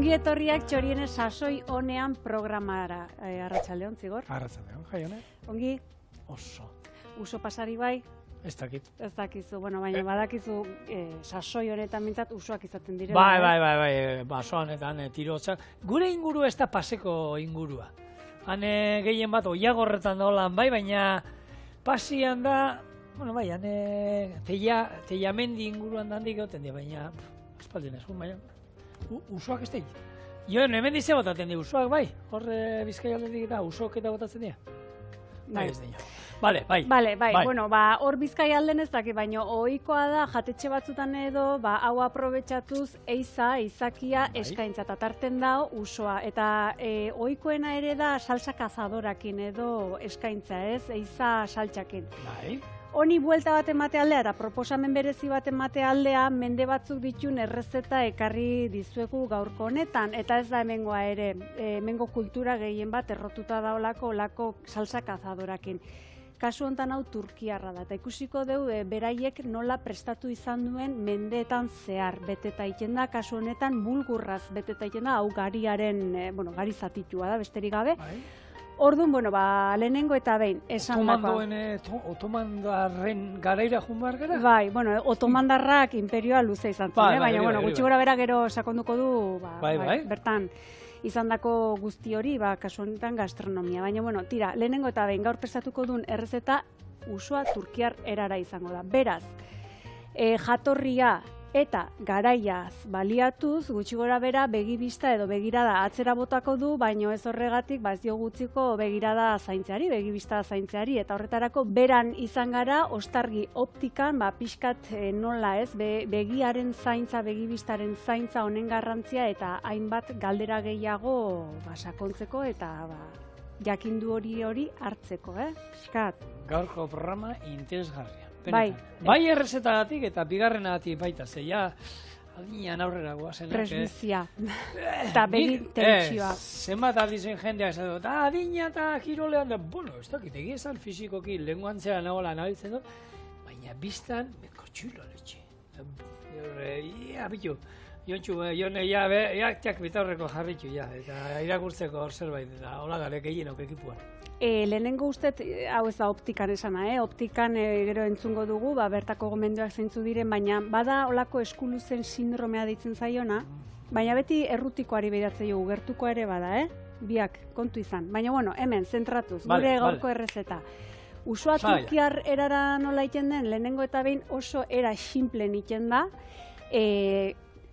Ongi etorriak Txoriene sasoi honean programara. Arratsaldeon, Zigor? Arratsaldeon, jaione. Ongi? Oso. Uso pasari bai? Ez dakit. Ez dakizu, bueno, baina badakizu sasoi honetan mintzat usoak izaten direla. Bai, baso honetan tirotzak. Gure inguru ez da paseko ingurua. Han gehien bat oiagorretan dolan bai, baina pasian da, bueno, bai, han teiamendi inguruan dandik goten dira, baina espaldin ez, baina usoak ez da. Jo, hemen dize botaten dira usoak, bai, horre Bizkaia aldetik eta usoak eta botatzen dira. Bai, ez dira. Bai. Bueno, hor Bizkaia alden ez daki, baina ohikoa da jatetxe batzutan edo, hau aprobetxatuz eizakia eskaintza eta tarten dao usoa. Eta ohikoena ere da salsa kazadorakin edo eskaintza, ez? Eiza saltxakin. Bai. Honi buelta bat emate aldea eta proposamen berezi bat emate aldea mende batzuk ditun errezeta ekarri dizuegu gaurko honetan. Eta ez da hemengoa ere, hemengo kultura gehien bat errotuta daolako salsa kazadorakin. Kasu honetan hau turkiarra da, eta ikusiko dugu beraiek nola prestatu izan duen mendeetan zehar beteta egiten da, kasu honetan bulgurraz beteta egiten da, hau gariaren, gari zatitua da, besterik gabe. Orduan, lehenengo eta behin, esan dakoa. Otomandarren garaira joan behar gara? Bai, otomandarrak imperioa luze izan zen, baina gutxi gora bera gero sakonduko du, bertan. Izandako guzti hori, kasu honetan gastronomia. Baina, tira, lehenengo eta behin gaur prestatuko duen errezeta usoa turkiar erara izango da. Beraz, jatorria eta garaiaz baliatuz, gutxi gora bera begibista edo begirada atzera botako du, baino ez horregatik ez dio gutziko begirada zaintzeari, begibista zaintzeari, eta horretarako beran izan gara, ostargi optikan, pixkat nola ez, begiaren zaintza, begibistaren zaintza honen garrantzia, eta hainbat galdera gehiago sakontzeko, eta jakindu hori hartzeko, pixkat. Gaurko programa interesgarria. Bai errezetagatik eta bigarrenagatik baita, zeia adinean aurrera guazenak. Presbizia. Eta begi tentsioa. Zenbat adizen jendeak esan dut, adina eta kirolean da, ez dakit, egizan fizikoki lenguantzea nagoela nabiltzen dut, baina biztan, beko txulo letxe. Bitu, jontxu, jaktiak bitaurreko jarritu, eta irakurtzeko hor zerbait, eta hola garek egin ekipuan. Lehenengo ustet, hau ez da optikan esana, optikan gero entzungo dugu, bertako gomendioak zeintzu diren, baina bada olako eskuluzen sindromea deitzen zaiona, baina beti errutikoari behiratzen dugu, gertuko ere bada, biak kontu izan. Baina, hemen, zentratuz, gure gaurko errezeta. Usoa turkiar erara nola iten den, lehenengo eta behin oso era simplen iten da,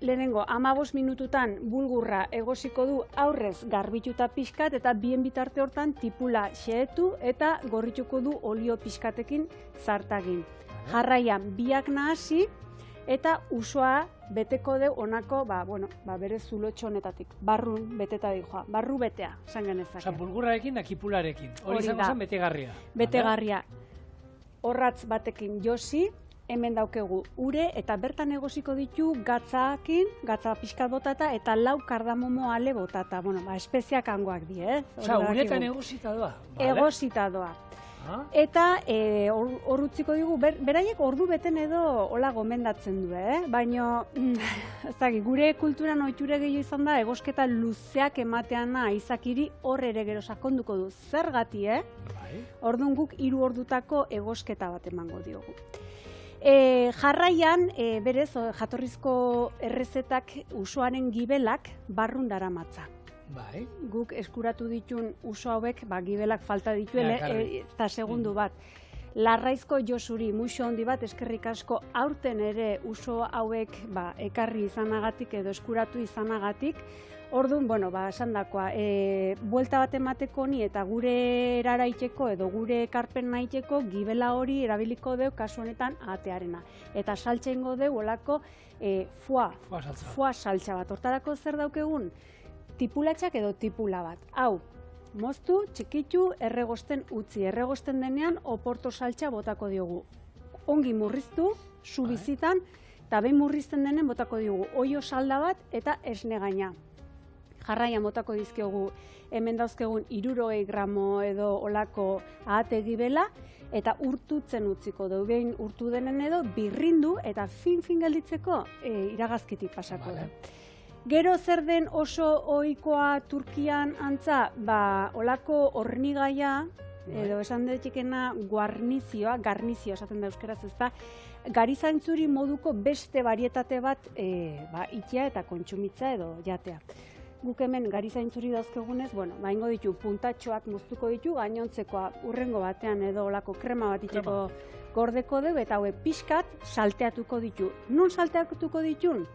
lehenengo, 15 minututan bulgurra egosiko du aurrez garbituta pixkat eta bien bitarte hortan tipula xehetu eta gorrituko du olio pixkatekin zartagin. Jarraian, biak nahasi eta usoa beteko deu onako, bere zulotxo honetatik. Barrun beteta dihoa, barru betea, esan genezake. Osa, bulgurrarekin da kipularekin. Hori izango zen betegarria. Betegarria. Horratz batekin josi, hemen daukegu ure eta bertan egosiko ditu gatza pixkat botata eta 4 kardamomo ale botata. Espeziak hangoak di, Osa, uretan egosita doa? Egosita doa. Eta hor utziko digu, beraiek ordu beten edo hola gomendatzen du, baina gure kulturan ohiture gehiago izan da egosketa luzeak emateana izakiri hor ere gero sakonduko du. Zergati, orduan guk 3 ordutako egosketa bat emango diogu. Jarraian, berez, jatorrizko errezetak usoaren gibelak barrun daramatza. Guk eskuratu ditun uso hauek, gibelak falta dituen, eta segundu bat. Larraizko Josuri, muxo handi bat, eskerrik asko aurten ere uso hauek ekarri izanagatik edo eskuratu izanagatik. Orduan, esan dakoa, buelta bat emateko ni eta gure erara iteko edo gure ekarpen nahiteko gibela hori erabiliko deu kasu honetan atearena. Eta saltza ingo deu olako foie saltza bat. Hortarako zer daukegun? Tipulatxak edo tipula bat. Hau, moztu, txikitu, erregosten utzi. Erregosten denean, oporto saltza botako diogu. Ongi murriztu, su bizitan, eta behin murrizten denen botako diogu. Oio salda bat eta esne gaina. Jarraian botako dizkiogu hemen dauzkegun 60 gramo edo olako ahate gibela, eta urtutzen utziko dugu. Behin urtu denen edo birrindu eta fin gelditzeko iragazkitik pasako da. Gero zer den oso ohikoa Turkian antza, olako hornigaia, edo esan daitekena garnizio esaten da euskaraz, ezta, garizaintzuri moduko beste varietate bat itea eta kontsumitza edo jatea. Guk hemen garizaintzuri dauzkegunez, ingo ditu puntatxoak moztuko ditu, gainontzekoa urrengo batean edo olako krema bat iteko gordeko dugu, eta haue pixkat salteatuko ditu. Nun salteatuko ditun?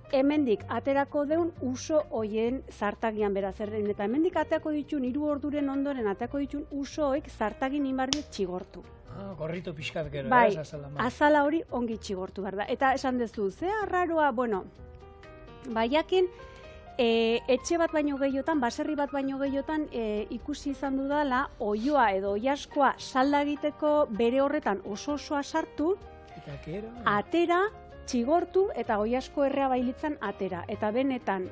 Hemendik aterako deun uso hoien zartagian beraz erden, eta hemendik aterako ditun 3 orduren ondoren aterako ditun uso hoik zartagin inbardi txigortu. Gorritu pixkat gero, azala. Azala hori ongi txigortu behar da. Eta esan dezu, zea arraroa, baiakin, etxe bat baino gehiotan, baserri bat baino gehiotan ikusi izan dudala, oioa edo oiaskoa salda egiteko bere horretan osoa sartu, atera, txigortu eta oiasko errea bailitzan atera. Eta benetan,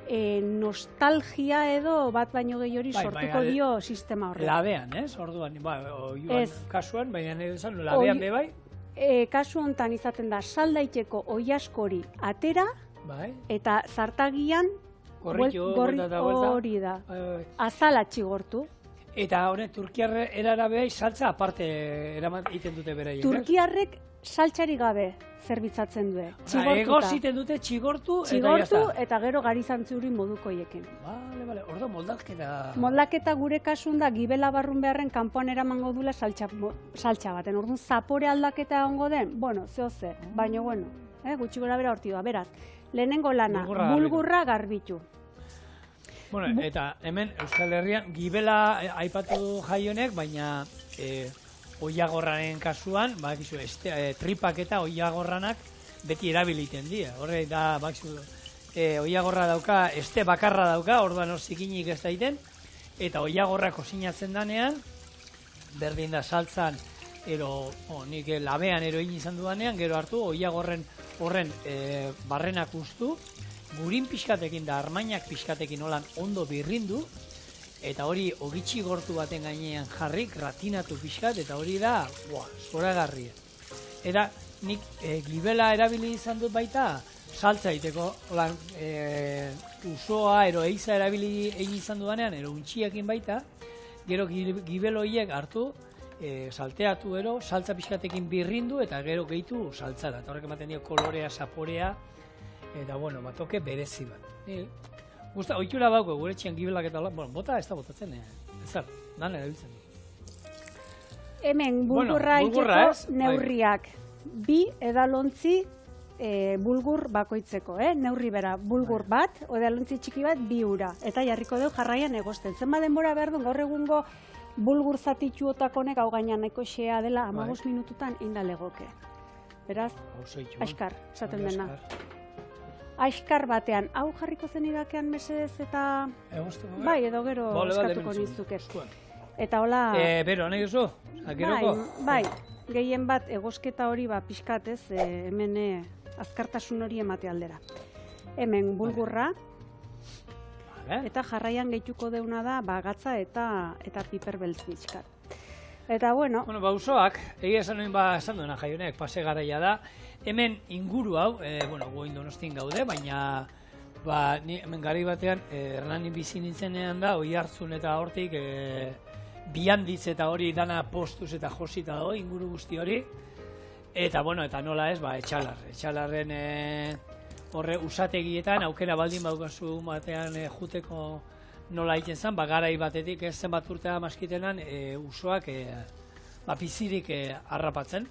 nostalgia edo bat baino gehiori sortuko dio sistema horretan. Labean, ez? Orduan, oioan kasuan, baina nire esan, labean bebai? Kasu honetan izaten da, saldaiteko oiaskori atera, eta zartagian hori da. Azala txigortu. Eta horren, Turkiarre erara behai saltza aparte egiten dute beraiek, ez? Turkiarrek saltxari gabe zerbitzatzen du. Egoz iten dute txigortu eta gero garizantzuri moduko hieken. Bale, ordo moldaketa... Moldaketa gure kasun da gibela barrun beharren kanpoan eramango dula saltxa baten. Orduan, zapore aldaketa ongo den, zehoze, baina gutxi gora bera horti doa. Beraz, lehenengo lana, bulgurra garbitu. Eta hemen Euskal Herrian gibela aipatu jaionek, baina oiagorraren kasuan, tripak eta oiagorranak beti erabiliten dira. Horre da, oiagorra dauka, bakarra dauka, orduan hor zikinik ez daiten, eta oiagorra kosinatzen danean, berdin da saltzan, nik labean eroin izan dudanean, gero hartu, oiagorren horren barrenak ustu, gurin pixkatekin da armainak pixkatekin holan ondo birrindu, eta hori ogitxi gortu baten gainean jarri, gratinatu pixkat, eta hori da, zoragarria. Eta nik gibela erabili izan dut baita, saltza egiteko, usoa, eiza erabili egin izan dudanean, untxiakin baita, gero gibel horiek hartu, salteatu saltza pixkatekin birrindu, eta gero gehitu saltzara. Eta horrek ematen dio kolorea, zaporea, eta toke berezi bat. Gusta, oitura bauko, gure txian gibelak eta bota ez da botatzen, dan erabiltzen du. Hemen, bulgurra iteko neurriak. 2 edalontzi bulgur bakoitzeko, neurri bera, bulgur bat, edalontzi txiki bat, 2 ura. Eta jarriko deu jarraian egosten. Zenba denbora behar du, gaur egungo bulgur zatitxuotak honek hau gainan nahiko xea dela 15 minututan indalegoke. Beraz, askar, esaten dena. Aiskar batean, hau jarriko zen idakean mesedez eta... Bai, edo gero eskatuko nizuke. Eta hola... Bero, nahi duzu? Bai, gehien bat egosketa hori pixkat ez, hemen azkartasun hori emate aldera. Hemen bulgurra, eta jarraian gehituko deuna da gatza eta piper beltz pixkat. Eta usoak, egia esan nuen esan duena jaionek, pase garaia da. Hemen inguru hau, goin Donostin gaude, baina hemen gari batean, Hernanin bizi nintzenean da, oi hartzun eta hortik, bianditz eta hori dana postuz eta josita da, inguru guzti hori. Eta nola ez, etxalarren horre usategietan, aukera baldin baukazu batean juteko nola egiten zen, garai batetik ez zenbat urtea maskitenan usoak pizirik harrapatzen,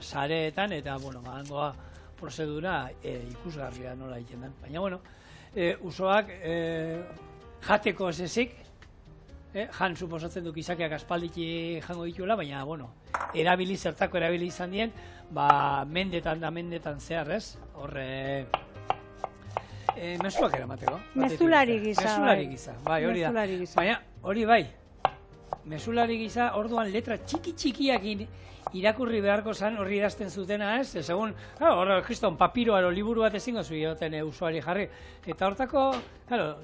sareetan, eta hangoa prozedura ikusgarria nola egiten den. Baina, usoak jateko ez ezik, jan suposatzen duk izakeak aspaldiki jango dituela, baina, zertako erabili izan dien, mendetan zehar, ez? Horre... mezuak eramateko. Mezulari gisa, bai, hori da. Baina, hori bai, mezulari gisa, orduan letra txikiakin irakurri beharko zen horri idazten zutena, ez? Segun, kriston, papiroa liburu bat ezingo zuen usuari jarri. Eta hortako,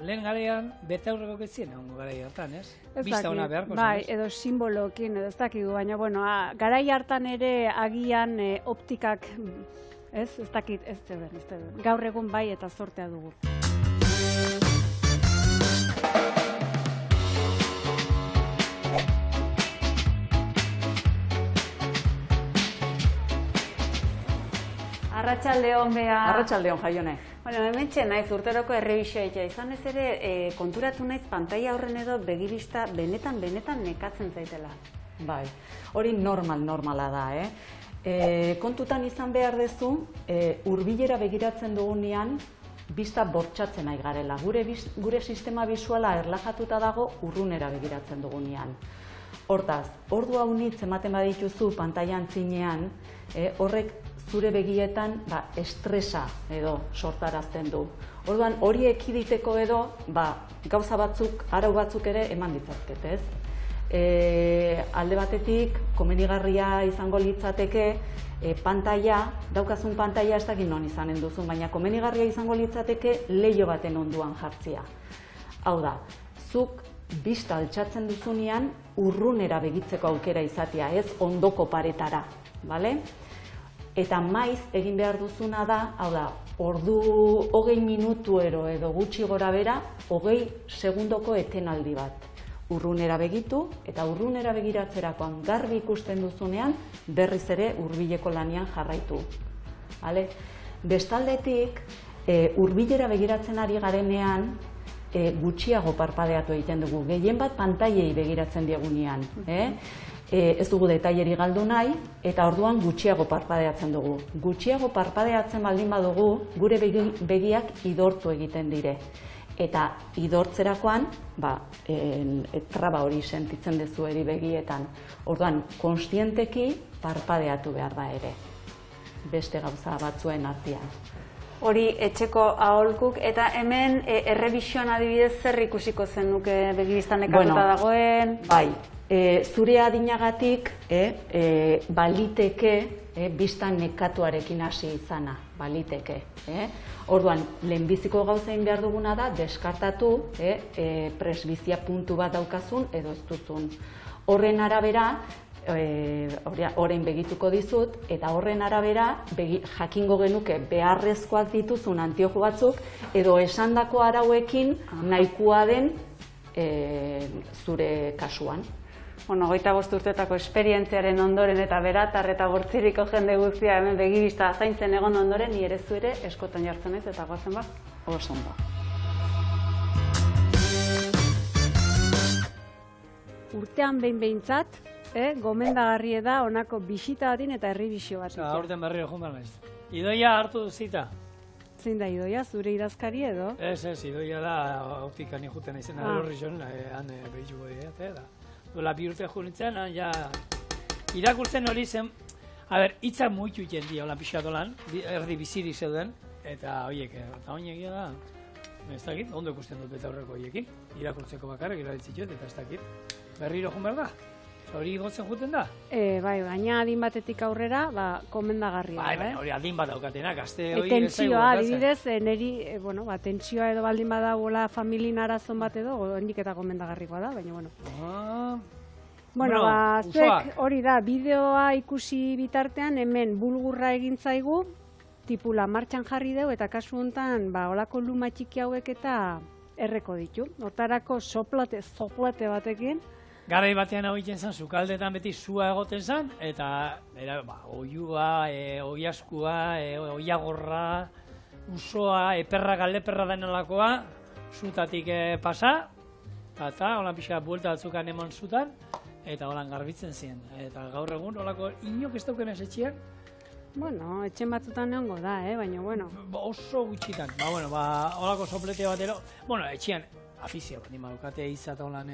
lehen garaian, bete aurreko ketzien, garai hartan, ez? Bista hona beharko zen, bai, edo simbolokin, edo ez dakigu, baina, garai hartan ere agian optikak, ez dakit, ez zeuden, gaur egun bai eta zortea dugu. Arratsaldeon bea. Arratsaldeon Jaione. Bueno, hementxe naiz urteroko errebisioa izan ez ere konturatu naiz pantaila horren edo begibista benetan nekatzen zaitela. Bai, hori normala da, kontutan izan behar duzu, hurbilera begiratzen dugunean, bista bortxatzen nahi garela. Gure sistema bisuala erlajatuta dago urrunera begiratzen dugunean. Hortaz, ordu haunitz ematen badituzu pantailan zinean, horrek zure begietan estresa edo sortarazten du. Orduan, hori ekiditeko edo, gauza batzuk, arau batzuk ere eman ditzazket, ez? Alde batetik, komenigarria izango litzateke, daukazun pantaila ez dakit non izanen duzun, baina komenigarria izango litzateke leiho baten onduan jartzia. Hau da, zuk bista altxatzen duzunean urrunera begitzeko aukera izatea, ez ondoko paretara, bale? Eta maiz egin behar duzuna da, hau da, ordu 20 minutu edo gutxi gora bera, 20 segundoko etenaldi bat. Urrunera begitu, eta urrunera begiratzerakoan garbi ikusten duzunean, berriz ere hurbileko lanean jarraitu. Bestaldetik, hurbilera begiratzen ari garenean, gutxiago parpadeatu egiten dugu. Gehien bat pantailei begiratzen diegunean. Ez dugu detaileri galdu nahi, eta orduan gutxiago parpadeatzen dugu. Gutxiago parpadeatzen baldin badugu, gure begiak idortu egiten dire. Eta idortzerakoan, traba hori sentitzen dezu eri begietan. Orduan, konstienteki parpadeatu behar da ere. Beste gauza batzuen artean. Hori etxeko aholkuk, eta hemen errebisioan adibidez zer ikusiko zenuke begibistan nekatuta dagoen? Bai, zure adinagatik baliteke bistan nekatuarekin hasi izana, baliteke. Orduan, lehenbiziko gauzain behar duguna da, deskartatu presbizia puntu bat daukazun edo ez duzun. Horren arabera, orain begituko dizut, eta horren arabera jakingo genuke beharrezkoak dituzun antiojo batzuk edo esandako arauekin nahikoa den zure kasuan. 25 urtetako esperientziaren ondoren eta beratar eta bortziriko jende guztia hemen begibista zaintzen egon ondoren, ni ere zu ere eskotan jartzen ez eta goazen ba? Oso ondo. Urtean behintzat, gomendagarri da honako bisita batin eta errebisio bat. Aurten berriro joan behar naiz. Idoia hartu zita. Zein da Idoia, zure idazkari edo? Ez, Idoia da optikan ikuten izan, horri zon, han behitxuko dira. Dola 2 urte junitzen, ja irakurtzen hori zen, hitzak muitu iten dira, hola pixka dolan, erdi biziri zeuden, eta horiek, eta horiek da, ez dakit, ondo ikusten dut beta horreko horiekin, irakurtzeko bakarrik erabiltzitut, eta ez dakit, berriro joan behar da, hori igotzen juten da? Bai, baina adin batetik aurrera, komendagarria. Bai, hori adin bat daukatenak, azte hori... Tentsioa, adibidez, neri, tentsioa edo baldin badagoela familin arazon bat edo, hendik eta komendagarrikoa da, baina, zuek hori da, bideoa ikusi bitartean, hemen bulgurra egin zaigu, tipula martxan jarri dugu, eta kasu honetan, olako luma txiki hauek eta erreko ditu. Hortarako zoplate batekin, Garai batean hau egiten zen, sukaldetan beti sua egoten zen, eta oiua, oiaskua, oiagorra, usoa, eperra, galdeperra denelakoa, zutatik pasa, eta holan pixka buelta batzukan eman zutan, eta holan garbitzen ziren. Eta gaur egun holako inok ez dauken ez etxean? Etxen batzutan neongo da, baina, Oso gutxitan, holako soplete batero, etxean afizio bat, nimadukate izata holan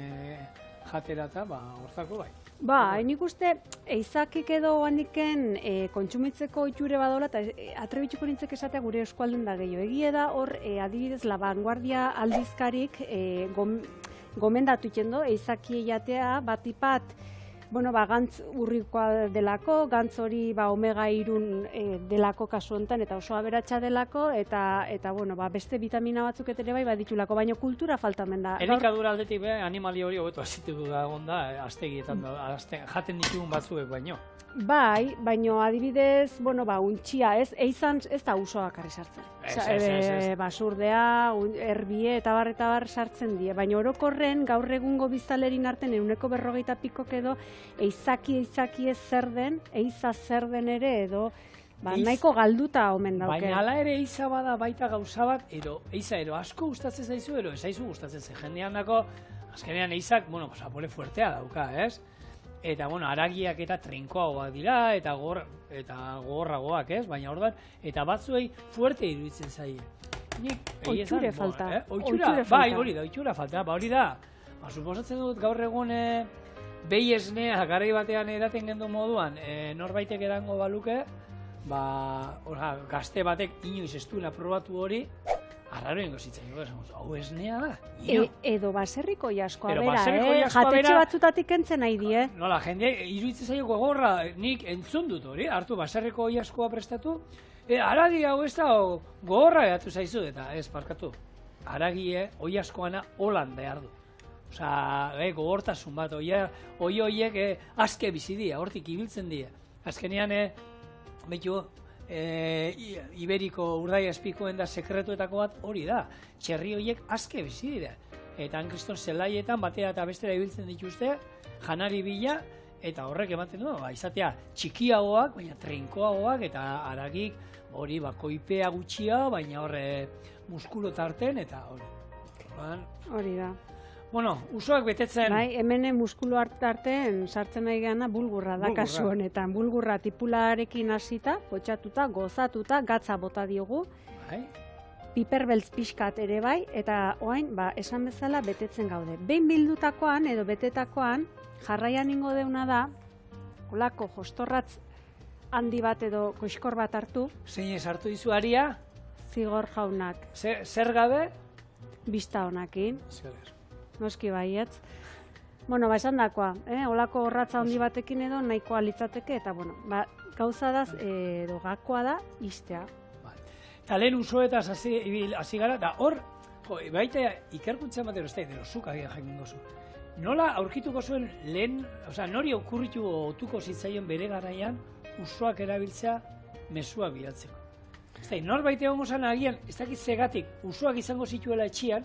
jatera eta hortako bai. Nik uste, eizakik edo handiken kontsumitzeko itxure badola, eta atrebitxuko nintzek esatea gure eskualden da gehiago. Egia da hor, adibidez, La Vanguardia aldizkarik gomendatu itxendo, eizaki jatea batipat Bueno, gantz urrikoa delako, gantz hori omega 3 delako kasu honetan, eta oso aberatsa delako, eta bueno, beste vitamina batzuk ere bai baditulako, baina kultura faltamen da. Elikadura aldetik animali hori hobeto asitu da onda, astegietan jaten ditugun batzuek baino. Bai, baina adibidez, untxia, eizan ez da usoa bakarri sartzen. Basurdea, erbie eta bar sartzen die, baina orokorren gaur egungo biztanlerin arten 150 pikok edo eizaki ez zer den, eiza zer den ere edo nahiko galduta omen dauke. Baina hala ere eiza bada baita gauza bat, eiza asko gustatzen zaizu, ez zaizu gustatzen zen. Jendean dako, azkenean eizak, apore fuertea dauka, ez? Eta, haragiak eta trinkoagoak dira, eta gogorragoak, ez? Baina ordan, eta batzuei fuerte iruditzen zaie. Oitxure falta. Bai, hori da, oitxura falta. Hori da, suposatzen dut gaur egun behi esnea garai batean edaten gendu moduan, norbaitek erango baluke, gazte batek inoiz ez duela probatu hori, arraro ingo zitzen, hau esnea da. Edo baserriko jaskoa bera, jatetxe batzutatik entzen nahi die. Nola, jende iruditzen zaio gogorra, nik entzun dut hori, hartu baserriko jaskoa prestatu, haragi hau ez da gogorra gehatu zaizu, eta ez, parkatu, haragi oiaskoana holan behar du. Osa, gogortasun bat, horiek aske bizi dira, hortik ibiltzen dira. Azkenean, behitu, Iberiko urdai espikoen da sekretuetako bat hori da. Txerri horiek aske bizi dira. Eta hankriston zelaietan batera eta bestera ibiltzen dituzte, janari bila, eta horrek ematen du, izatea txikiagoak, baina trinkoagoak, eta haragik hori koipea gutxia, baina horre muskulo tarten, eta hori. Hori da. Bueno, usoak betetzen... Bai, hemen muskulu artean sartzen nahi gana bulgurra da kasu honetan. Bulgurra tipularekin hasita, potxatuta, gozatuta, gatza bota diogu. Bai. Piperbeltz pixkat ere bai, eta oain, esan bezala betetzen gaude. Behin bildutakoan edo betetakoan, jarraian ingo deuna da, olako jostorratz handi bat edo koiskor bat hartu. Zein ez hartu dizu aria? Zigor jaunak. Zer gabe? Bista honakin. Zer. Noski baietz. Esan dakoa, olako horratza handi batekin edo nahikoa litzateke, eta gauza da, edo gakoa da, iztea. Eta lehen usoetaz hasi gara, eta hor, baita ikerkuntzea batero ez da, edo zuk agian jakin gozu. Nola aurkituko zuen lehen, nori okurritu otuko zitzaion bere garaian, usoak erabiltzea mezuak bidaltzeko. Ez da, norbait egongo zan agian, ez dakit zegatik, usoak izango zituela etxian,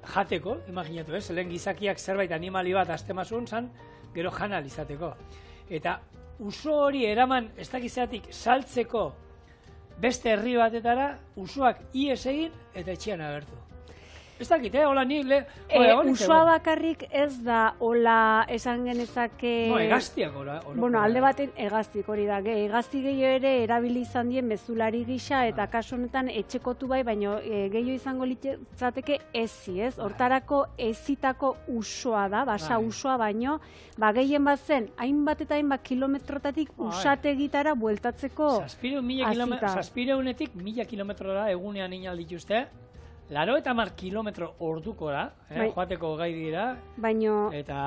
jateko, imaginatu ez, lehen gizakiak zerbait animali bat aztemazun zan, gero janal izateko. Eta uso hori eraman, ez dakitzeatik, saltzeko beste herri batetara, usoak ies egin eta etxean agertu. Ez dakit, hola nik usoa bakarrik ez da, hola esan genezake... Egaztiak alde baten egaztik hori da. Egazti gehiago ere erabili izan dien mezulari gisa eta kasu honetan etxekotu bai, baina gehiago izango litzateke ezi, ez? Hortarako ezitako usoa da, basa usoa baino, gehien bat zen, hainbat eta hainbat kilometrotatik usategitara bueltatzeko azita. 1000 kilometrora egunean inal dituzte, 80 kilometro ordukora, joateko gai dira, eta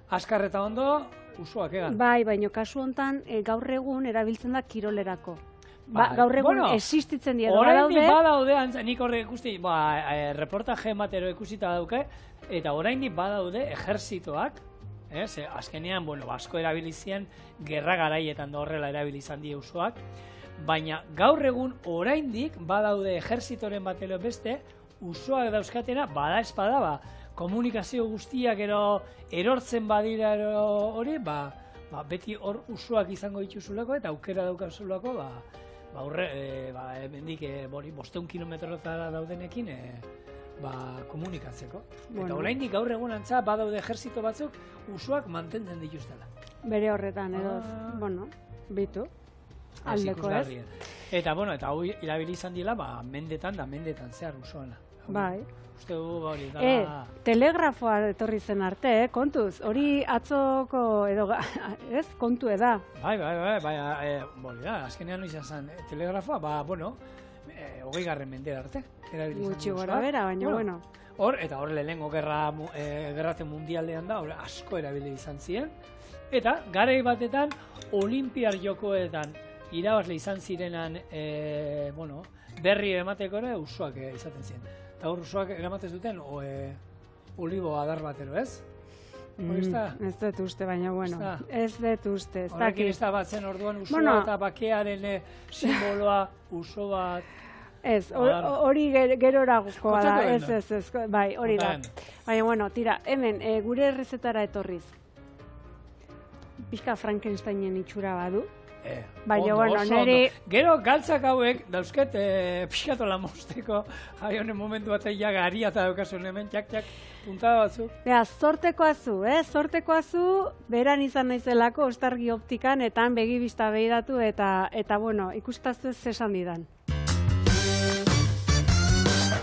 askar eta ondo usoak egan. Bai, baina kasu honetan gaur egun erabiltzen da kirolerako. Gaur egun existitzen dira. Oraindik badaude, nik horrek ikusti, reportaje matero ikusita dauke, eta oraindik badaude ejerzitoak, azkenean, asko erabilizien, gerra garaietan da horrela erabilizan die usoak, baina gaur egun oraindik badaude ejerzitoren batelo beste, usoak dauzkatena, bada espada, komunikazio guztiak erortzen badira hori, beti hor usoak izango dituzulako eta aukera daukazulako, hemendik 500 kilometrotara daudenekin komunikatzeko. Eta oraindik gaur egun antza badaude ejerzito batzuk usoak mantentzen dituztela. Bere horretan edo, bitu. Aldeko, ez? Eta hau irabili izan dila, mendetan zehar usoana. Bai. Uste du hori da... Telegrafoa etorri zen arte, kontuz, hori atzoko edo, ez, kontu eda. Bai, hori da, azkenean izan zen telegrafoa, 20. mendera arte. Gutxi gora bera, baina bueno. Eta hor lehenengo gerrate mundialdean da, asko erabili izan ziren. Eta garai batetan Olinpiar Jokoetan irabazle izan zirenan berri emateko ere usoak izaten ziren. Eta hor usoak eramaten zuten olibo adar batero, ez? Ez dut uste, baina bueno, ez dut uste. Horrekin ez da batzen orduan usoa eta bakearen simboloa uso bat. Ez, hori geroragokoa da, ez, bai, hori da. Baina, bueno, tira, hemen, gure errezetara etorriz. Pixka Frankensteinen itxura badu. Baina, bueno, niri... Gero, galtzak hauek, dauzket, pixkatola mozteko, jai honen momentu batean ja garia eta daukazun hemen, txak, puntada batzuk. Zortekoa zu, beran izan naizelako, ostargi optikan, eta begibista behiratu, eta, bueno, ikustaztu ez zesan didan.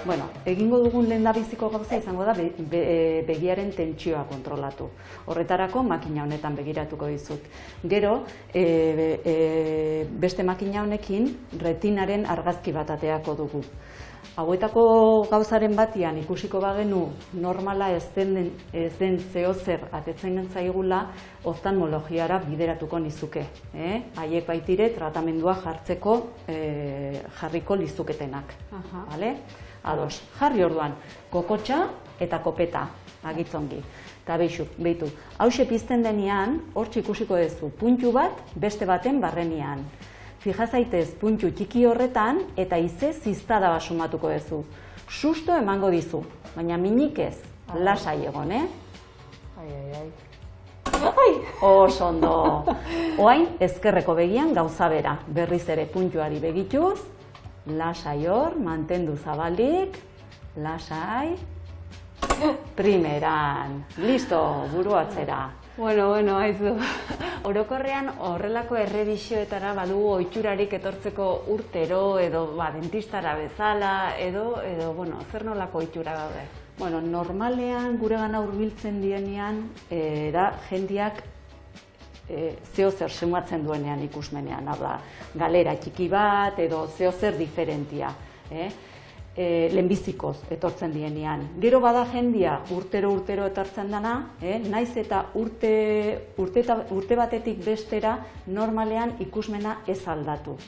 Bueno, egingo dugun lehendabiziko gauza izango da begiaren tentsioa kontrolatu. Horretarako makina honetan begiratuko dizut. Gero, beste makina honekin retinaren argazki bat ateako dugu. Hauetako gauzaren batian ikusiko bagenu normala ez den zeozer atetzen zaigula oftalmologiara bideratuko nizuke. Haiek baitire tratamendua jarriko lizuketenak. Ados, jarri orduan, kokotxa eta kopeta, agitzongi. Eta behitu, hause pizten denean, hortxe ikusiko duzu, puntu bat, beste baten barrenean. Fija zaitez, puntu txiki horretan, eta ize ziztada basumatuko duzu. Susto emango dizu, baina minik ez, lasai egon, Oso ondo. Oain, ezkerreko begian gauza bera, berriz ere puntuari begituz, lasai hor, mantendu zabalik, lasai, primeran, listo, buru atzera. Bueno, haizu. Orokorrean horrelako errebisioetara badugu ohiturararik etortzeko urtero edo dentistara bezala edo zer nolako ohitura daude? Bueno, normalean guregana hurbiltzen dienean da jendeak zeozer semuatzen duenean ikusmenean, hau da, galera txiki bat edo zeozer diferentia, lehenbizikoz etortzen dienean. Gero bada jendia urtero etortzen dana, naiz eta urte batetik bestera normalean ikusmena ez aldatu.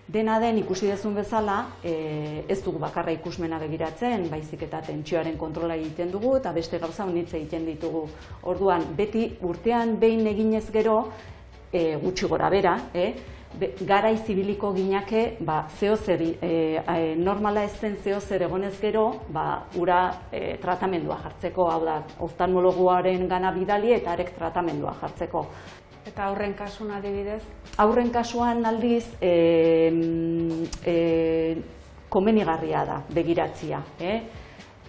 Dena den ikusi dezun bezala, ez dugu bakarra ikusmena begiratzen, baizik eta tentsioaren kontrola egiten dugu eta beste gauza honitze egiten ditugu. Orduan, beti urtean behin eginez gero, gutxi gora bera, garai zibiliko ginake, normala ez den zeozer egonez gero, ura tratamendua jartzeko, hau da, oftalmologoaren gana bidali eta arek tratamendua jartzeko. Eta aurren kasuan adibidez? Aurren kasuan aldiz komenigarria da begiratzia.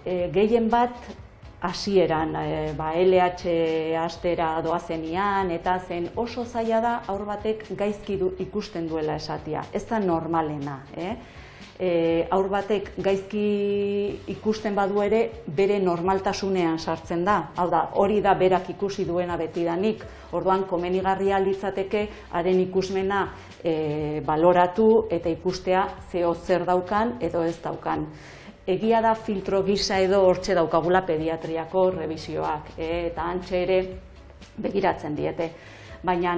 Gehien bat hasieran LH hastera doazenean eta zen oso zaila da aur batek gaizki ikusten duela esatia. Ez da normalena. Aur batek gaizki ikusten badu ere bere normaltasunean sartzen da. Hau da, hori da berak ikusi duena betidanik. Orduan, komenigarria litzateke haren ikusmena baloratu eta ikustea zer daukan edo ez daukan. Egia da filtro gisa edo hortxe daukagula pediatriako revisioak eta hantxe ere begiratzen diete. Baina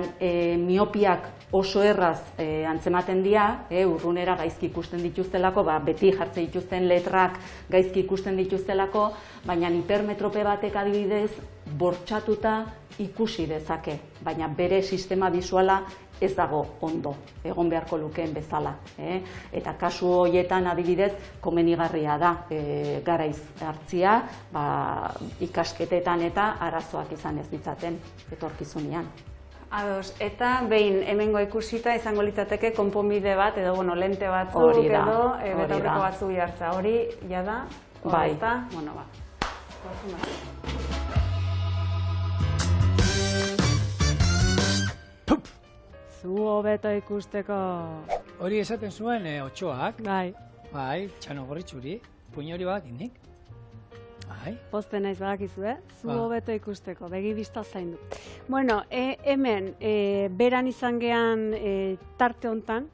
miopiak oso erraz antzematen dira, urrunera gaizki ikusten dituztelako, beti jartzen dituzten letrak gaizki ikusten dituztelako, baina hipermetrope batek adibidez bortxatuta ikusi dezake, baina bere sistema bisuala ez dago ondo, egon beharko lukeen bezala. Eta kasu horietan adibidez komenigarria da garaiz hartzia, ikasketetan eta arazoak izan ez ditzaten etorkizunean. Ados, eta behin hemengo ikusita izango litzateke konponbide bat edo lente batzuk edo betaurreko batzuk jartza. Hori, jada, hori ezta? Bueno, Zu hobeto ikusteko. Hori esaten zuen Otxoak. Bai, txano gorritxuri, puño hori bat indik. Pozten naiz badakizu, zu hobeto ikusteko, begi bista zaindu. Bueno, hemen beran izan gean tarte hontan,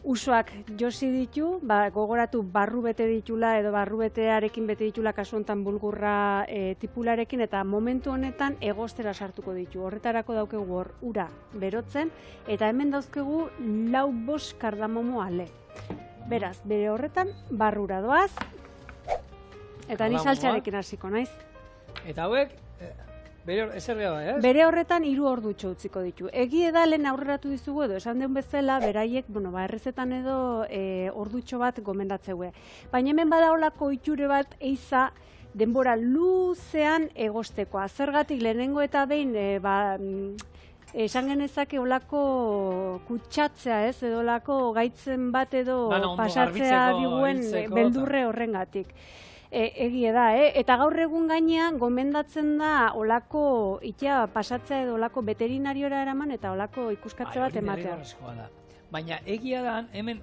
usoak josi ditu, gogoratu barru bete ditula edo barru betearekin bete ditula kasu honetan bulgurra tipularekin eta momentu honetan egostera sartuko ditu. Horretarako daukegu hor ura berotzen eta hemen dauzkegu 4-5 kardamomo ale. Beraz, bere horretan barrura doaz eta ni saltxarekin hasiko naiz. Eta hauek eserria da, ez? Bere horretan 3 ordutxo utziko ditu. Egie da lehen aurreratu dizugu edo, esan den bezala, beraiek, errezetan edo ordutxo bat gomendatzeue. Baina hemen bada olako itxure bat eiza denbora luzean egostekoa. Zergatik lehenengo eta behin, esan genezake olako kutsatzea, ez? Edo olako gaitzen bat edo pasatzea diguen beldurre horrengatik. Egie da, eta gaur egun gainean gomendatzen da olako itea pasatzea edo olako veterinariora eraman eta olako ikuskatze bat ematea. Baina egia da, hemen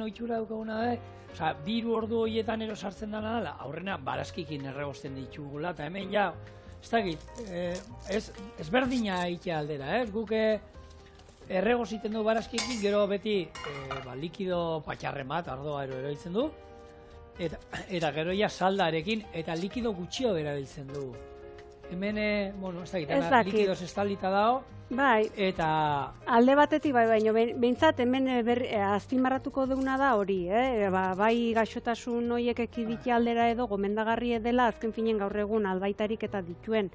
ohitura daukaguna da, 2 ordu horietan ero sartzen dena dela, aurrena barazkikin erregosten ditugula, eta hemen ja, ez dakit, ez berdina itea aldera, guk erregoziten du barazkikin, gero beti likido patxarren bat, ardoa eroitzen du, eta gero ja saldarekin eta likido gutxio erabiltzen du. Hemen, ez dakit, likidoz estalita dago, eta... Alde batetik, baina behintzat hemen azpimarratuko duguna da hori, bai gaixotasun horiek ekidite aldera edo gomendagarri dela azken finen gaur egun albaitarik eta dituen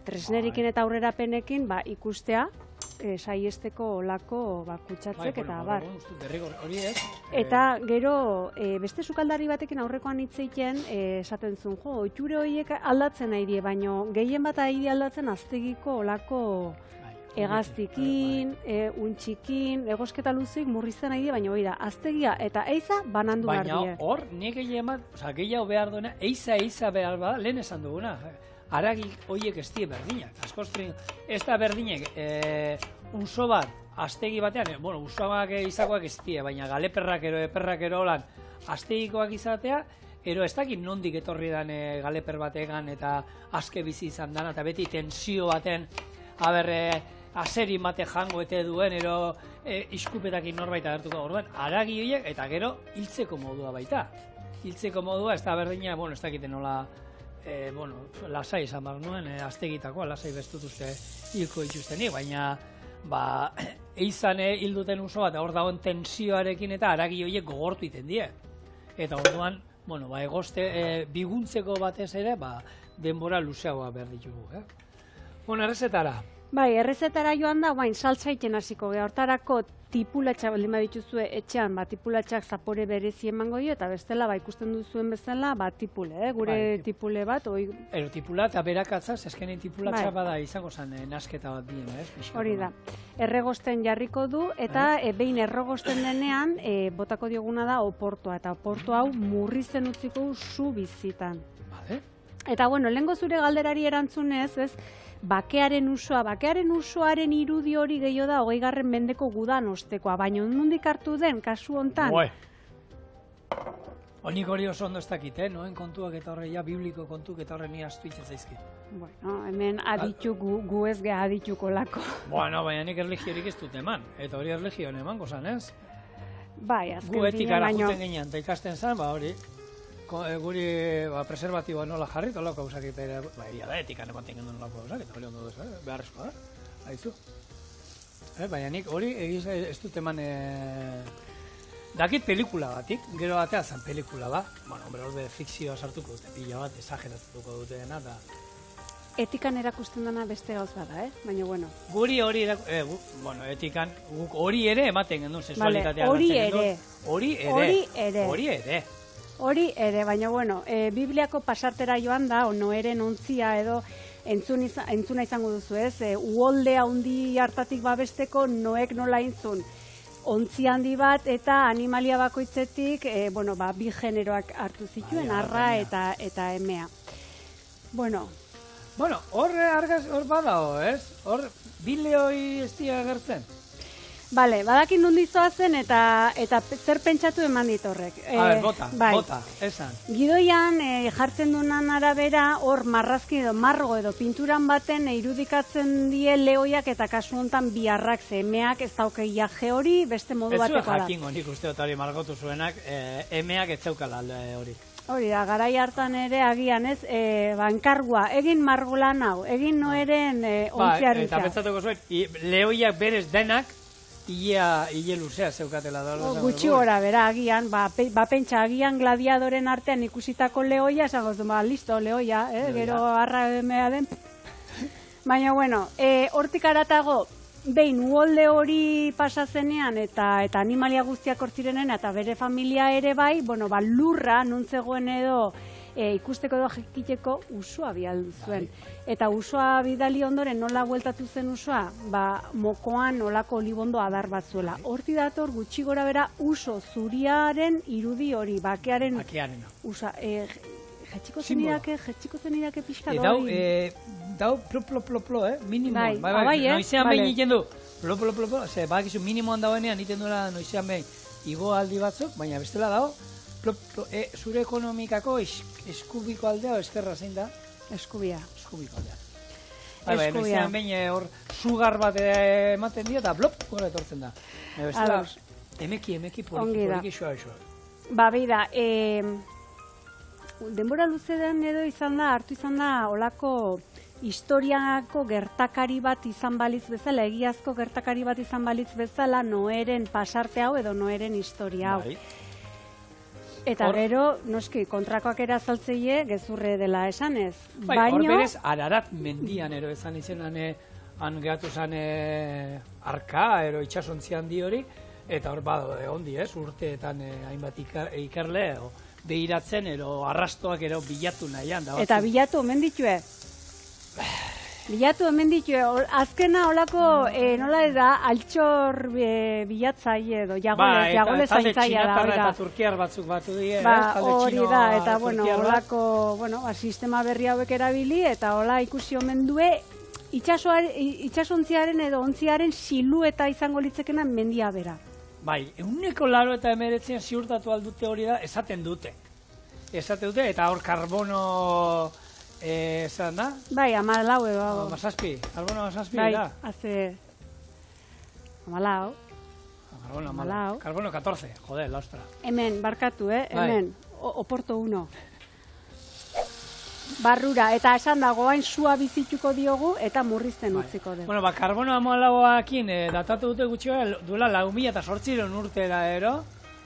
tresnerikin eta aurrerapenekin ikustea, saiesteko olako kutsatzek eta bar. Eta gero beste sukaldari batekin aurrekoan hitz egiten esaten zuen, ohiture horiek aldatzen nahi die, baina gehien bat ari aldatzen aztegiko olako hegaztikin, untxikin, egosketa luzik murrizten nahi die, baina hori da, aztegia eta eiza banandu behar die. Baina hor, nik gehien bat, gehiago behar duena, eiza behar bada, lehen esan duguna. Haragi horiek ez die berdinak. Askostrin, ez da berdinek, unso bat, aztegi batean, unsoak izakoak ez die, baina galeperrak ero, eperrak ero lan, aztegikoak izatea, ero ez dakit nondik etorri dan galeper bategan eta azke bizi izan dana, eta beti tensio baten, azeri mate jango ete duen, ero iskupetakin norbait agertuko orduan, haragi horiek, eta gero hiltzeko modua baita. Hiltzeko modua, ez da berdina, ez dakiten nola, lasai izan behar nuen, aztegitakoa, lasai bestutuzte hilko dituztenik, baina eizan hilduten uso bat, hor dagoen tensioarekin eta haragi horiek gogortu iten die. Eta orduan, egoste, biguntzeko batez ere, denbora luzeagoa behar ditugu. Errezetara. Errezetara joan da, saltza iten hasiko geha, hortarako tipulatxak, baldin badituzue etxean, tipulatxak zapore berezi emango dio, eta bestela, ikusten duzuen bezala, tipule, gure tipule bat. Ero tipula eta berakatzaz, eskenein tipulatxa bada izango zen nasketa bat dien, Hori da. Erregosten jarriko du, eta behin erregosten denean, botako dioguna da oportoa, eta oporto hau murrizten utziko zu bizitan. Eta, lehengo zure galderari erantzunez, bakearen usoaren irudi hori gehiago da 20. mendeko gudan ostekoa, baina nondik hartu den, kasu hontan? Honik hori oso ondo ez dakit, noen kontuak eta horre, bibliko kontuak eta horre ni astu itzen zaizkit. Hemen aditu gu ez geha adituko lako. Baina nik erligiorik ez dut eman, eta hori erligioan emango zan, ez? Azken gu etikara juten ginean, eta ikasten zan, hori, guri preservatiboa nola jarrit, olako hausakit, egia da etikan ematen gendun olako hausakit, hori ondo duz, beharrezkoa da, haizu. Baina nik hori ez dut eman, dakit pelikula batik, gero batea zen pelikula ba, hori fikzioa sartuko dute, pila bat, esageratuko dute dena, eta... Etikan erakusten dena beste gauz bada, baina bueno. Guri hori, etikan, guk hori ere ematen gendun sexualitatea. Hori ere, baina Bibliako pasartera joan da, Noeren ontzia edo entzuna izango duzu ez, uholde handi hartatik babesteko Noek nola intzun ontzi handi bat eta animalia bakoitzetik bi generoak hartu zituen, arra eta emea. Hor badao, ez? Hor bileoi ez dira agertzen? Bale, badakin nundi zoazen eta zer pentsatu eman ditorrek. A ber, bota, esan. Gidoian jartzen dunan arabera, hor marrazki edo margo edo pinturan baten irudikatzen die lehoiak eta kasu honetan biharrak emeak ez dauke jaje hori, beste modu bateko da. Ez zuen jakingo nik uste hori margotu zuenak, emeak ez zeukala hori. Hori da, garai hartan ere agian ez, enkargua, egin margolan hau, egin noeren ontziaritza. Eta pentsatuko zuen, lehoiak berez denak, ile luzea zeukatela da. Gutxi gora, bera, agian, pentsa, agian gladiadoren artean ikusitako lehoia, esango du, listo, lehoia, gero arra emea den. Baina, bueno, hortik aratago, behin uholde hori pasazenean eta animalia guztiak hortzirenen eta bere familia ere bai, bueno, lurra nuntzegoen edo ikusteko edo jakiteko usua bialdu zuen. Eta usua bidali ondoren nola bueltatu zen usua, mokoan nolako olibondo adar bat zuela. Horti dator gutxi gora bera uso zuriaren irudi hori, bakearen usa. Jetxiko zenidake pixka doi. Dau plo, minimoan. Noizean behin iten du, plo, badakizu minimoan dagoenean iten duela noizean behin igo aldi batzuk, baina bestela dago, zure ekonomikako eskubiko aldea o eskerra zein da? Eskubia. Eskubiko aldea. Noizean behin hor sugar bat ematen dira eta blop, gora etortzen da. Bestela, emeki poliki xoa. Beida, denbora luzean edo hartu izan da olako historiako gertakari bat izan balitz bezala, egiazko gertakari bat izan balitz bezala, Noeren pasarte hau edo Noeren historia hau. Eta gero, noski, kontrakoak erazaltzeie gezurre dela esanez. Hor berez, Ararat mendian ero esan izenan, han gehatu zen arka, ero itxasontzian di hori, eta hor ondi urteetan hainbat ikerle, behiratzen, ero arrastoak ero bilatu nahian. Eta bilatu omen ditue. Bilatu hemen ditue, azkena olako, nola da, altxor bilatzai edo, jagolez zaintzaia da. Talde txinatarra eta turkiar batzuk batu die, hori da, eta olako, sistema berri hauek erabili, eta hola ikusi omen due, itxasontziaren edo ontziaren silueta izango litzekena mendia bera. Bai, 189 ziurtatu aldute hori da, esaten dute. Eta hor karbono... esan da? Bai, 14 edo. Karbono 17 da? Bai, hace... 14. Karbono 14, joder, la ostra. Hemen, barkatu, hemen, Oporto 1. Barrura, eta esan dago, hain sua bizituko diogu, eta murrizten utziko dugu. Bueno, karbono 14akin datatu dute gutxi duela 4.800 urtera ero.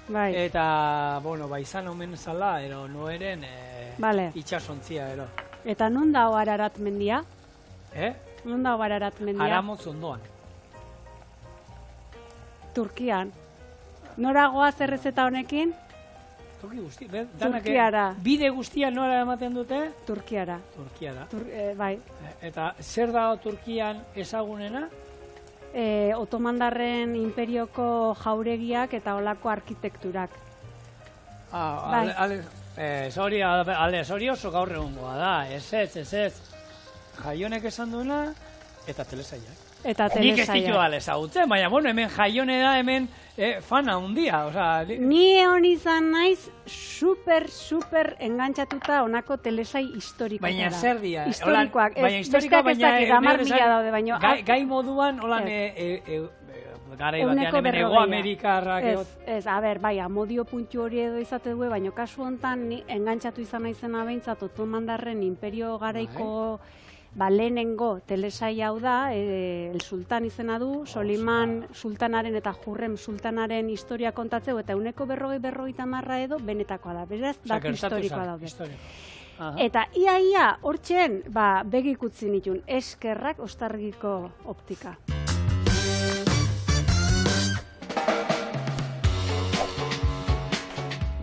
Bai. Eta, izan omen zala, ero, Noeren itxasontzia, ero. Eta non dago Ararat mendia? Non dago Ararat mendia? Aramotz ondoan. Turkian. Nora goaz errezeta honekin? Turkiara. Bide guztia nora ematen dute? Turkiara. Bai. Eta zer dago Turkian ezagunena? Otomandarren imperioko jauregiak eta olako arkitekturak. Hori oso gaur egungoa da, ez. Jaionek esan duena, eta telesaiak. Nik ez ditu ezagutzen, baina hemen jaione da, hemen fana handia. Ni egon izan naiz super engantzatuta honako telesai historikoa. Baina zer dia? Historikoak, besteak ez dakit, 10.000 daude, baina... Gai moduan, holan... Garai batean hemen Ego Amerikarrak... Ez, bai, amodio puntu hori edo izate du, baina kasu honetan engantzatu izan naizena behintzat Otomandarren imperio garaiko lehenengo telesai hau da, El Sultan izena du, Soliman sultanaren eta Hurrem sultanaren historia kontatzeu, eta 140-150 edo benetakoa da, beraz, datu historikoa daude. Eta ia, hortxen, begik utzi nitun, eskerrak Ostargiko optika.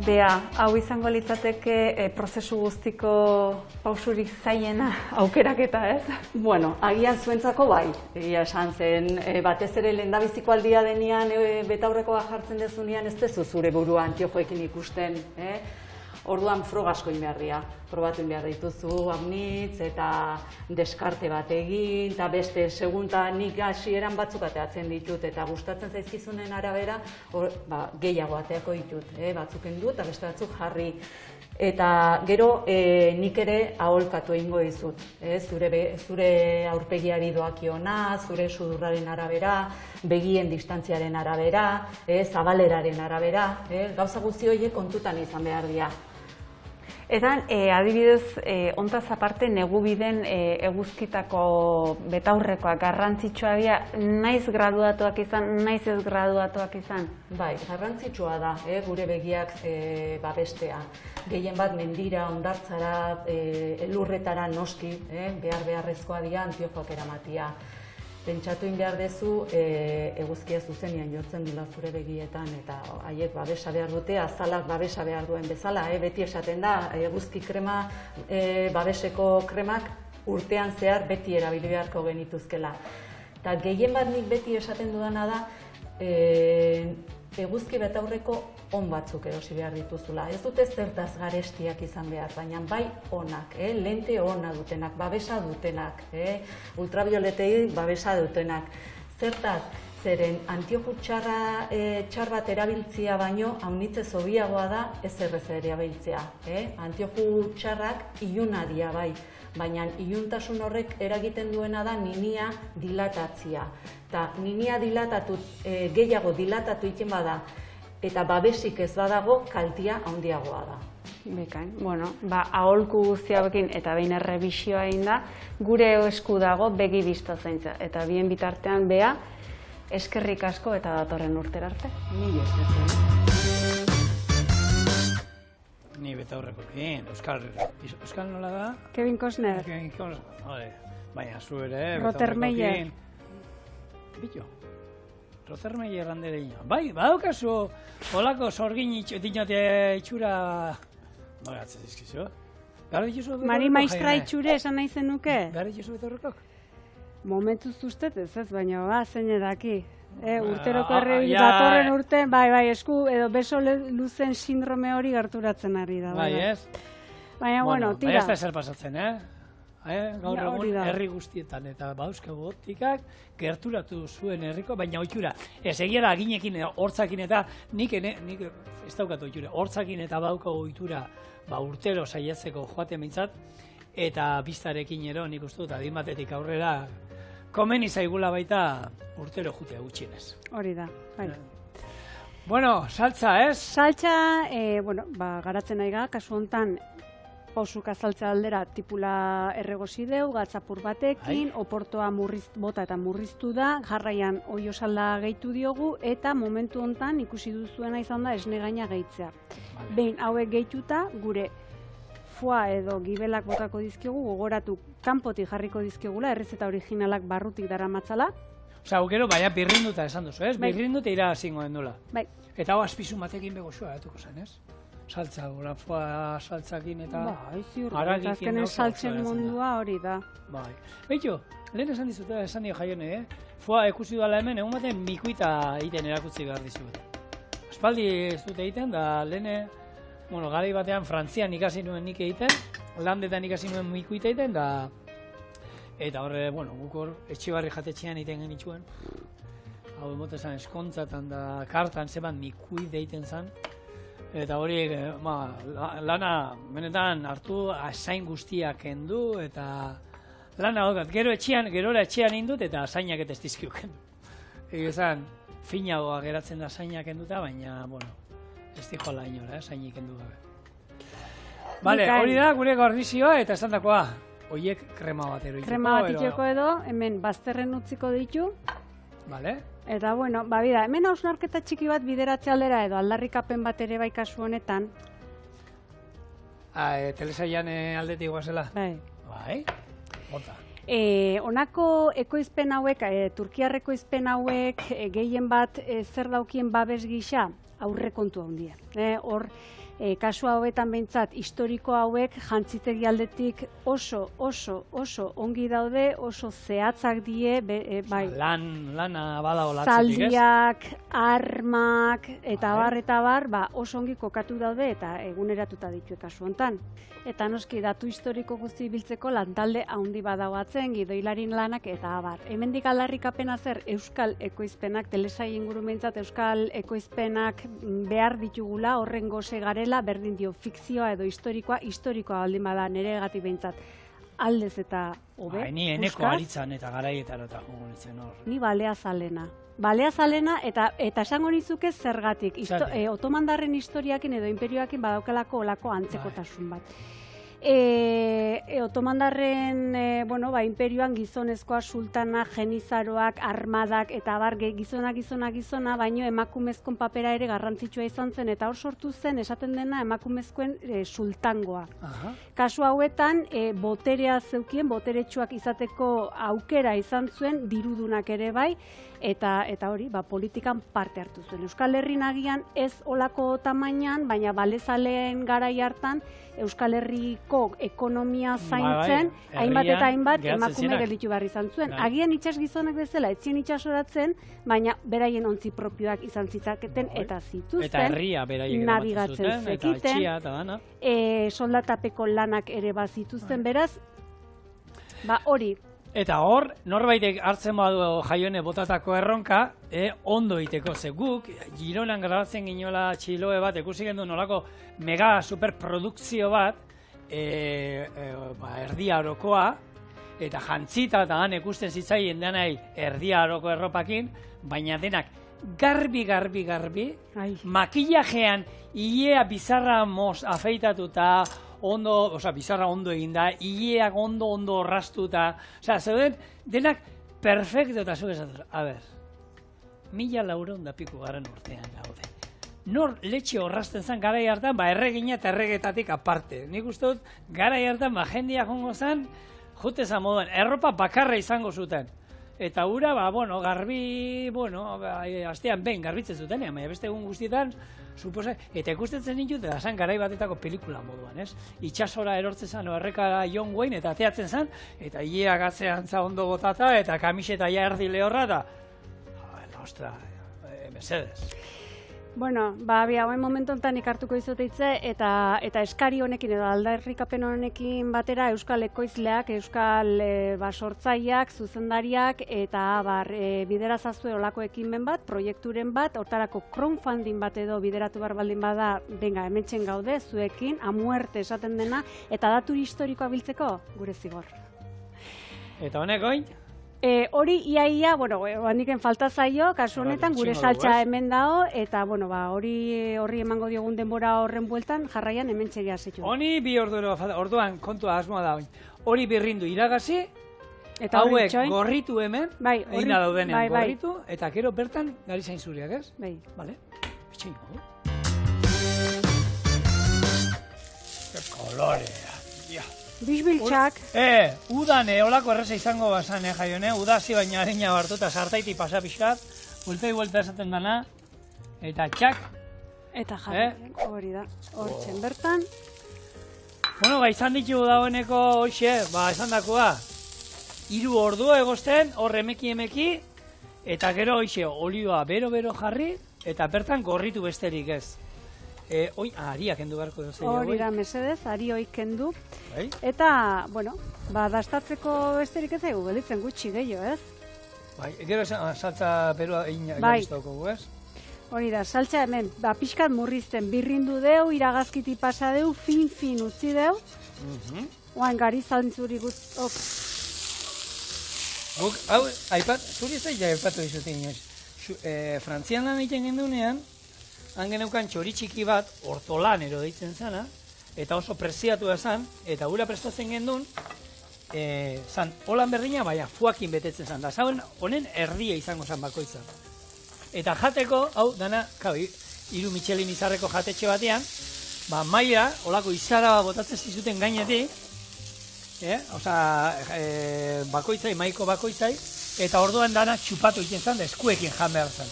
Bea, hau izango litzateke prozesu guztiko pausurik zaiena aukeraketa, ez? Bueno, agian zuentzako bai, egia esan zen, batez ere lehendabiziko aldia denean betaurrekoa jartzen dezunean ez dezu zure burua antiojoekin ikusten. Orduan froga asko egin behar dira. Probatu egin behar dituzu, aunitz eta deskarte bat egin, eta beste segunta nik hasieran batzuk ateatzen ditut, eta gustatzen zaizkizunen arabera gehiago ateako ditut, batzuk kendu eta beste batzuk jarri. Eta gero nik ere aholkatu egingo dizut, zure aurpegiari doakiona, zure sudurraren arabera, begien distantziaren arabera, zabaleraren arabera, gauza guzti horiek kontutan izan behar dira. Eta adibidez, hontaz aparte, negubiden eguzkitako betaurrekoak garrantzitsua dira, naiz graduatuak izan, naiz ez graduatuak izan? Bai, garrantzitsua da, gure begiak babestea. Gehien bat mendira, hondartzara, elurretara noski, beharrezkoa dira antiojoak eramatia. Pentsatu egin behar dezu, eguzkia zuzenean jortzen dula zure begietan, eta haiek babesa behar dute, azalak babesa behar duen bezala, beti esaten da, eguzki krema, babeseko kremak urtean zehar beti erabili beharko genituzkela. Eta gehien bat nik beti esaten dudana da, eguzki betaurreko on batzuk erosi behar dituzula. Ez dute zertaz garestiak izan behar, baina bai onak, lente ona dutenak, babesa dutenak, ultravioletei babesa dutenak. Zertaz, zeren antioju txar bat erabiltzia baino, haunitzez hobiagoa da ez errez erabiltzea. Antioju txarrak ilunadia bai, baina iluntasun horrek eragiten duena da ninia dilatatzia. Eta ninia dilatatu, gehiago dilatatu egiten bada, eta babesik ez badago, kaltia handiagoa da. Bekain, bueno, aholku guztiarekin eta behin errebisioa egin da, gure esku dago begi bista zaintza. Eta bien bitartean bea, eskerrik asko eta datorren urtera arte. Mila esker. Ni betaurrekoekin, Euskal nola da? Kevin Costner. Kevin Costner, baina zu ere, Rothermeier. Bitu. Rothermeier handereina. Bai, badaukazu, holako sorgin dinote itxura... Bagatzen dizkizu. Mari maistra itxure esan nahi zenuke? Gara dituzu betaurrekok? Momentuz ustez ez, baina zein edaki. Urteroko datorren urten, bai, esku edo beso luzen sindrome hori gerturatzen ari da. Bai, ez? Baina, bueno, tira. Baina ez da ezer pasatzen, gaur egun herri guztietan eta bauzke botikak gerturatu zuen herriko, baina ohitura. Ez egiara aginekin, hortzakin eta nik ez daukat ohitura, hortzakin eta bauka ohitura urtero saiatzeko joaten bintzat, eta biztarekin ero nik uste dut adin batetik aurrera komeni zaigula baita urtero jutea gutxienez. Hori da, bai. Bueno, saltza, ez? Saltza, garatzen nahi ga, kasu hontan, pausuka saltza aldera tipula erregozideu, gatzapur batekin, oportoa bota eta murriztu da, jarraian oiosalda gehitu diogu, eta momentu hontan ikusi duzuena izan da esne gaina gehitzea. Behin hauek gehituta, gure foa edo gibelak botako dizkiogu, gogoratu kanpotik jarriko dizkiogula, errezeta originalak barrutik daramatzala. Osa, gero, baina birrinduta esan duzu, ez? Birrinduta ira zingoen dula. Bai. Eta hau azpizun batekin begoxua atuko zen, ez? Saltza, foa saltzakin eta haragikin. Azkenen saltzen mundua hori da. Bai. Beitu, lehen esan dizuta, esan dio jaione, foa ikusi duela hemen, egun baten mikuita egiten erakutsi behar dizut. Aspaldi ez dute egiten, da lehen, garai batean Frantzian ikasi nuen nik egiten, Landetan ikasi nuen mikuita egiten, da... Eta horre, guk hor, Etxibarri jatetxean egiten genitxuen. Hau emote zen eskontzatan da kartan zeban mikuide egiten zen. Eta hori, lana benetan hartu asain guztiak kendu eta lana hokat. Gerora etxean indut eta asainak eta ez dizkiu kendu. Ego zen, finagoa geratzen da asainak kenduta, baina, ez dijo ala inora, asainik kendu gabe. Bale, hori da gure gordizioa eta esan dakoa. Oiek krema bat eroiteko. Krema bat itxeko edo, hemen bazterren utziko ditu. Bale. Eta, bida, hemen hausnarketa txiki bat bideratze aldera edo aldarrikapen bat ere bai kasu honetan. Telesailan aldetik guazela? Bai. Bai, bota. Honako ekoizpen hauek, turkiarreko ekoizpen hauek, gehien bat zer daukien babes gisa, aurrekontu handia. Hor, kasu hauetan behintzat historiko hauek jantzitegi aldetik oso ongi daude, oso zehatzak die, bai. Lana bada olatzetik, ez? Zaldiak, armak, eta bar, oso ongi kokatu daude eta eguneratuta ditu kasu hontan. Eta noski datu historiko guzti biltzeko lantalde handi badauatzen, gidoilarin lanak eta abar. Hemendik aldarrikapena zer euskal ekoizpenak, telesai ingurumentzat euskal ekoizpenak behar ditugula, horren gose garela, berdin dio fikzioa edo historikoa baldin bada niregatik behintzat aldez eta hobe. Ni eneko aritzan eta garaietara eta gonitzen hor. Ni balea zalena eta esango nizuke zergatik. Otomandarren historiakin edo imperioakin badaukalako olako antzekotasun bat. Otomandarren imperioan gizonezkoa, sultana, genizaroak, armadak eta bar gizona, baino emakumezkoen papera ere garrantzitsua izan zen eta hor sortu zen esaten dena emakumezkoen sultangoa. Kasu hauetan boterea zeukien, boteretsuak izateko aukera izan zuen, dirudunak ere bai, eta hori, politikan parte hartu zuen. Euskal Herrin agian ez olako tamainan, baina balezaleen garai hartan Euskal Herriko ekonomia zaintzen, hainbat eta hainbat emakume gelditu behar izan zuen. Agian itsas gizonak bezala, etzien itsasoratzen, baina beraien ontzi propioak izan zitzaketen eta zituzten. Eta herria beraien nabigatzen zuten, eta etxia eta dana. Soldatapeko lanak ere bazituzten, beraz, hori. Eta hor, norbaitek hartzen badu Jaione botatako erronka, ondo iteko ze guk, Gironan grabatzen ginola Txiloe bat, ikusi gendu nolako mega superprodukzio bat, erdia orokoa, eta jantzita eta han ikusten zitzaien denai erdia oroko erropakin, baina denak garbi, makillajean ilea bizarra afeitatuta, bizarra ondo eginda, hileak ondo orrastuta, zeuden, denak perfecto eta zuk esatu. A ber, 1400 garren urtean gaude. Nor letxe orrasten zen garai hartan, erregina eta erregetatik aparte. Nik uste dut, garai hartan, jendia jongo zen, jutezan moduan, erropa bakarra izango zuten. Eta ura, garbi, astean behin garbitzen zuten, baina beste egun guztietan, eta ikusten ditut, eta zen garai batetako pelikula moduan, ez? Itxasora erortzen zen, errekara John Wayne, eta ateatzen zen, eta hileak atzean ondo botata, eta kamiseta ja erdi lehorra, eta, ostra, mesedez. Hauen momentu enten ikartuko izoteitze, eta eskari honekin edo aldarrikapen honekin batera euskal ekoizleak, euskal sortzaileak, zuzendariak, eta biderazazue olako ekimen bat, proiekturen bat, hortarako crowdfunding bat edo bideratu bar baldin bada, hementxen gaude, zuekin, amuerte esaten dena, eta daturi historikoa biltzeko, gure zigor. Eta honek oin? Hori iaia, handiken falta zaio, kasu honetan gure saltza hemen dao, eta horri emango diogun denbora horren bueltan, jarraian hemen txegia zetu. Honi bi orduan kontua asmoa da hori. Hori birrindu iragazi, hauek gorritu hemen, egina daudenean gorritu, eta gero bertan gari zain zuriak, ez? Bai. Bale? Bitxingo, kolorea, ja. Bizbiltxak. Udan olako erreza izango bazan, Jaione, udasi baina harina bartu eta sartaiti pasa pixkat, buelta esaten dana, eta txak. Eta jarri, hori da, hortzen bertan. Izan ditugu dagoeneko, esan dakoa, 3 ordua egosten, hor emeki, eta gero, olioa bero jarri, eta bertan gorritu besterik ez. Ariak kendu beharko dut. Hori da, mesedez, ari hoik kendu. Eta, dastatzeko besterik ez egu, gelditzen gutxi gehiago, ez? Gero saltza berua egin galiztauko, ez? Hori da, saltza hemen, pixkat murrizten, birrindu deu, iragazkiti pasa deu, fin utzi deu. Oain gari zantzuri guztok. Hau, zuri zei aipatu dizuten inoiz. Frantzian lan egiten gendunean, han geneukan txori txiki bat, ortolan deitzen zana, eta oso preziatu zan, eta gura prestatzen gendun, zan holan berdina, baina fuakin betetzen zan, da zauen honen erdia izango zan bakoitza. Eta jateko, hau, dana, 3 Michelin izarreko jatetxe batean, maila, holako izara botatzen zizuten gainetik, bakoitzai, maiko bakoitzai, eta orduan dana txupatu egiten zan, da eskuekin jan behar zan.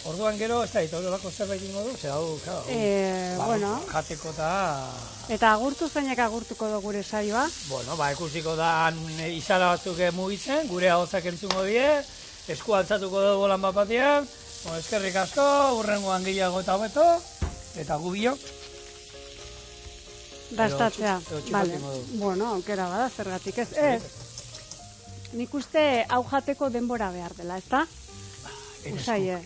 Orduan gero, ez da, eta horrelako zerbait ingo du, ze hau, bueno. Jateko eta... Eta agurtu zeinek agurtuko du gure saioa? Bueno, ikusiko da izara batzuk mugitzen, gure ahotzak entzungo die, esku altzatuko dugu lan bat batean, eskerrik asko, hurrengoan gehiago eta hobeto, eta gubiok. Dastatzea, bale. Bueno, aukera bada, zergatik ez. Nik uste hau jateko denbora behar dela, ez da? Usaie.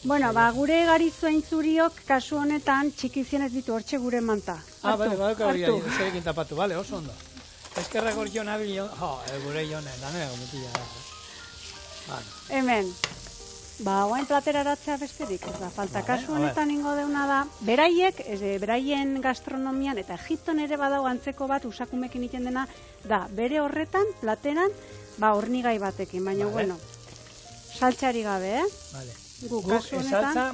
Bueno, gure garizuen zuriok, kasu honetan, txikizienez ditu hortxe gure manta. Hartu. Zerekin tapatu, bale, oso ondo. Eskerrak hor jo nabil, gure jone, danera gomutila. Hemen, oain platera aratzea besterik, ez da, falta. Kasu honetan ingo deuna da, beraiek, beraien gastronomian, eta Egipton ere badau antzeko bat, usakumekin iten dena, da, bere horretan, plateran, hornigai batekin, baina, bueno, saltxari gabe, Vale. Guk kasu honetan... Saltza,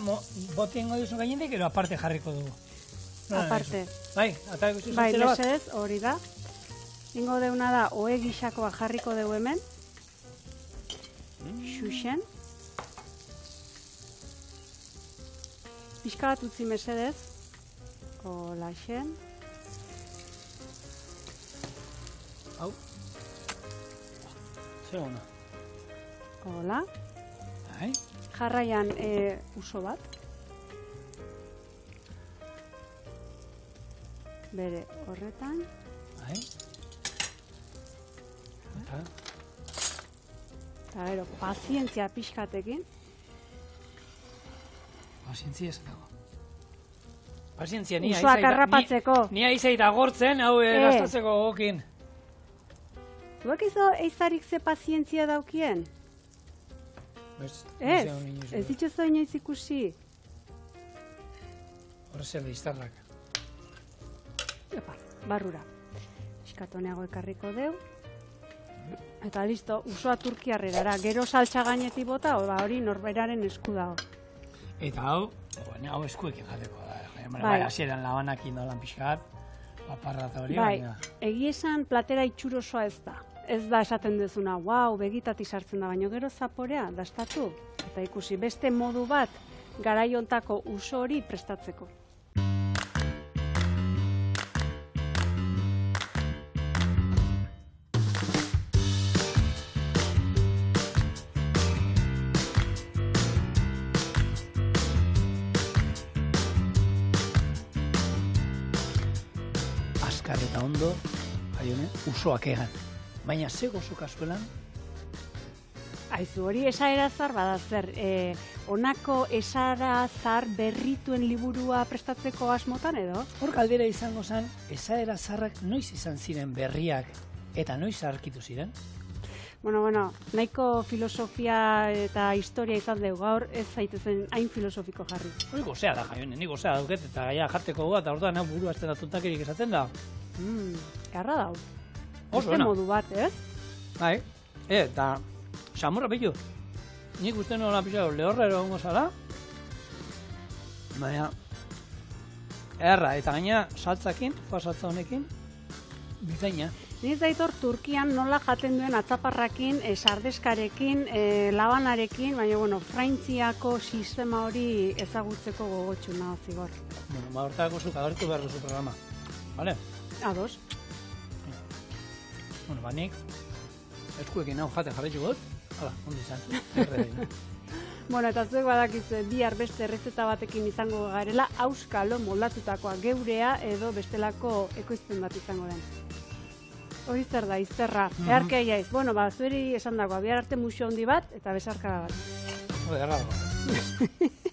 boti ingo duzu gainetik, ero aparte jarriko dugu. Aparte. Bai, eta ikusi saltzera bat? Mesedez, hori da. Ingo deuna da, oe gixakoa jarriko dugu hemen. Xuxen. Pixka bat utzi mesedez. Olaxen. Hau. Zer ona. Hola. Bai. Jarraian uso bat. Bere horretan. Bai. Eta gero, pazientzia pixkatekin. Pazientzia ez dago. Pazientzia, ni usoak harrapatzeko. Ni aizait agortzen, hau gastatzeko gokin. Zuek izo eizarik ze pazientzia daukien? Ez dituzu inoiz ikusi. Horre zer iztarrak. Barrura. Iskatoneago ekarriko deu. Eta listo, usoa turkiarrerara. Gero saltxa gainetik bota, hori norberaren esku dago. Eta hau eskuekin jateko da. Bai, hasieran labanak indolan pixkat, paparra eta hori, baina... Egi esan platera itxurosoa ez da. Ez da esaten duzuna, begitati sartzen da, baina gero zaporea, dastatu. Eta ikusi, beste modu bat, garaiontako uso hori prestatzeko. Azkar eta ondo, usoak egan. Baina ze gozo kasuelan? Aizu, hori esaera zar bada zer. Honako esaera zar berrituen liburua prestatzeko asmotan edo? Hor galdera izango zen, esaera zarrak noiz izan ziren berriak eta noiz arkitu ziren? Bueno, nahiko filosofia eta historia izan dugu, gaur ez zaitezen hain filosofiko jarri. Hori gozea da, Jaione, ni gozea dauket eta gaia jateko eta orduan hau burua ez da tontakerik esaten da. Garra dau. Beste modu bat, ez? Bai, eta xamurra bitu. Nik uste nola pixau lehorrero ongo zala. Baina, erra, eta gaina saltzakin, saltza honekin, bikaina. Niz daitor Turkian nola jaten duen atzaparrakin, sardeskarekin, labanarekin, baina, Frantziako sistema hori ezagutzeko gogotxuna zigor. Hortako zuk agertu behar duzu programa. Bale? Ados. Nik eskuekin hau jate jarretxu got. Hala, ondo izan. Eta zuek badakizue bihar beste errezeta batekin izango garela, auskalo moldatutakoa geurea edo bestelako ekoizpen bat izango den. Hori zer da, izterra. Eharkea jaiz. Zueri esan dagoa, bihar arte musio handi bat eta besarkada bat. Erra dago.